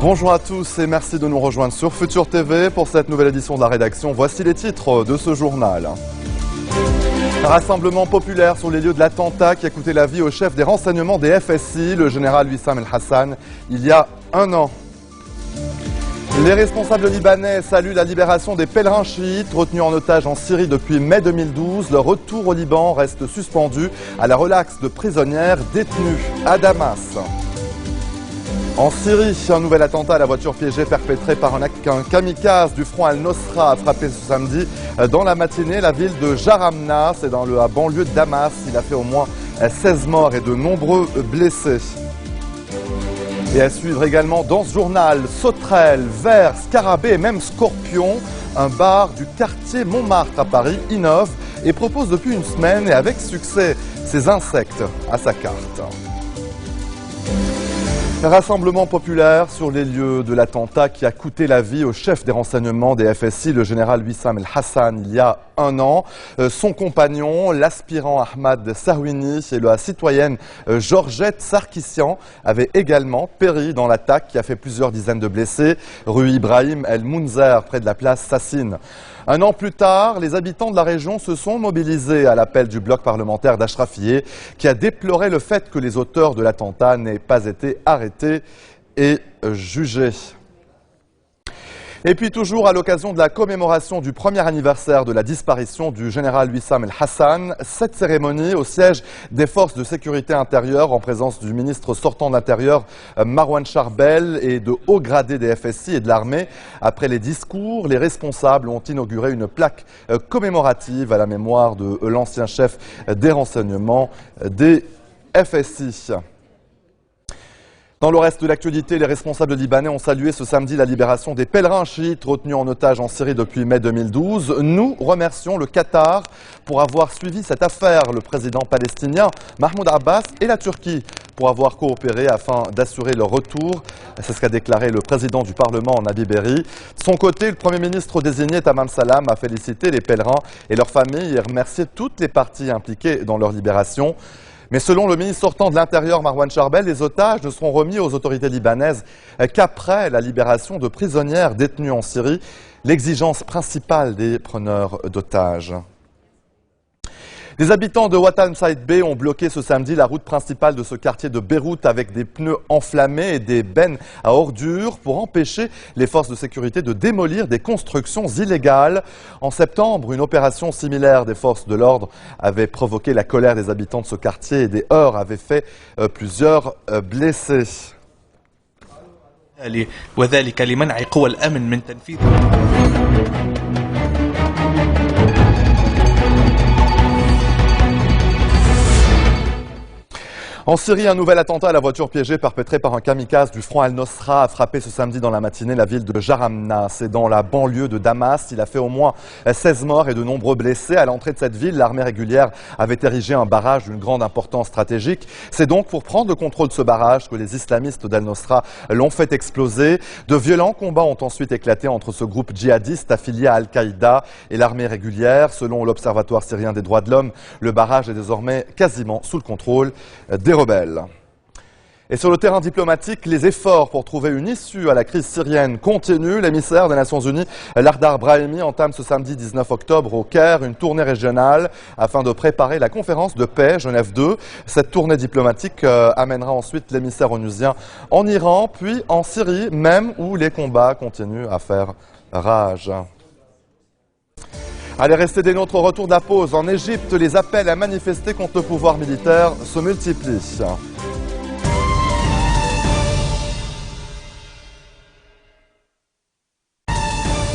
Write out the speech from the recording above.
Bonjour à tous et merci de nous rejoindre sur Futur TV pour cette nouvelle édition de la rédaction. Voici les titres de ce journal. Un rassemblement populaire sur les lieux de l'attentat qui a coûté la vie au chef des renseignements des FSI, le général Wissam El Hassan, il y a un an. Les responsables libanais saluent la libération des pèlerins chiites retenus en otage en Syrie depuis mai 2012. Leur retour au Liban reste suspendu à la relaxe de prisonnières détenues à Damas. En Syrie, un nouvel attentat à la voiture piégée perpétré par un kamikaze du front Al-Nosra a frappé ce samedi dans la matinée la ville de Jaramna, c'est dans la banlieue de Damas. Il a fait au moins 16 morts et de nombreux blessés. Et à suivre également dans ce journal, sauterelles, vers, scarabées et même scorpions. Un bar du quartier Montmartre à Paris innove et propose depuis une semaine et avec succès ces insectes à sa carte. Rassemblement populaire sur les lieux de l'attentat qui a coûté la vie au chef des renseignements des FSI, le général Wissam El Hassan, il y a un an. Son compagnon, l'aspirant Ahmad Sahwini et la citoyenne Georgette Sarkissian avaient également péri dans l'attaque qui a fait plusieurs dizaines de blessés, rue Ibrahim El Mounzer, près de la place Sassine. Un an plus tard, les habitants de la région se sont mobilisés à l'appel du bloc parlementaire d'Achrafieh qui a déploré le fait que les auteurs de l'attentat n'aient pas été arrêtés et jugés. Et puis toujours à l'occasion de la commémoration du premier anniversaire de la disparition du général Wissam El Hassan, cette cérémonie au siège des forces de sécurité intérieure en présence du ministre sortant de l'Intérieur Marwan Charbel et de hauts gradés des FSI et de l'armée. Après les discours, les responsables ont inauguré une plaque commémorative à la mémoire de l'ancien chef des renseignements des FSI. Dans le reste de l'actualité, les responsables libanais ont salué ce samedi la libération des pèlerins chiites retenus en otage en Syrie depuis mai 2012. Nous remercions le Qatar pour avoir suivi cette affaire, le président palestinien Mahmoud Abbas et la Turquie pour avoir coopéré afin d'assurer leur retour. C'est ce qu'a déclaré le président du Parlement, Nabi Berri. De son côté, le Premier ministre désigné, Tamam Salam, a félicité les pèlerins et leurs familles et remercié toutes les parties impliquées dans leur libération. Mais selon le ministre sortant de l'Intérieur, Marwan Charbel, les otages ne seront remis aux autorités libanaises qu'après la libération de prisonnières détenues en Syrie, l'exigence principale des preneurs d'otages. Les habitants de Watan Said Bey ont bloqué ce samedi la route principale de ce quartier de Beyrouth avec des pneus enflammés et des bennes à ordures pour empêcher les forces de sécurité de démolir des constructions illégales. En septembre, une opération similaire des forces de l'ordre avait provoqué la colère des habitants de ce quartier et des heurts avaient fait plusieurs blessés. En Syrie, un nouvel attentat à la voiture piégée perpétré par un kamikaze du front Al-Nosra a frappé ce samedi dans la matinée la ville de Jaramna. C'est dans la banlieue de Damas. Il a fait au moins 16 morts et de nombreux blessés. À l'entrée de cette ville, l'armée régulière avait érigé un barrage d'une grande importance stratégique. C'est donc pour prendre le contrôle de ce barrage que les islamistes d'Al-Nosra l'ont fait exploser. De violents combats ont ensuite éclaté entre ce groupe djihadiste affilié à Al-Qaïda et l'armée régulière. Selon l'Observatoire syrien des droits de l'homme, le barrage est désormais quasiment sous le contrôle des rebelles. Et sur le terrain diplomatique, les efforts pour trouver une issue à la crise syrienne continuent. L'émissaire des Nations Unies, Lardar Brahimi, entame ce samedi 19 octobre au Caire une tournée régionale afin de préparer la conférence de paix Genève 2. Cette tournée diplomatique amènera ensuite l'émissaire onusien en Iran, puis en Syrie, même où les combats continuent à faire rage. Allez, restez des nôtres au retour de la pause. En Égypte, les appels à manifester contre le pouvoir militaire se multiplient.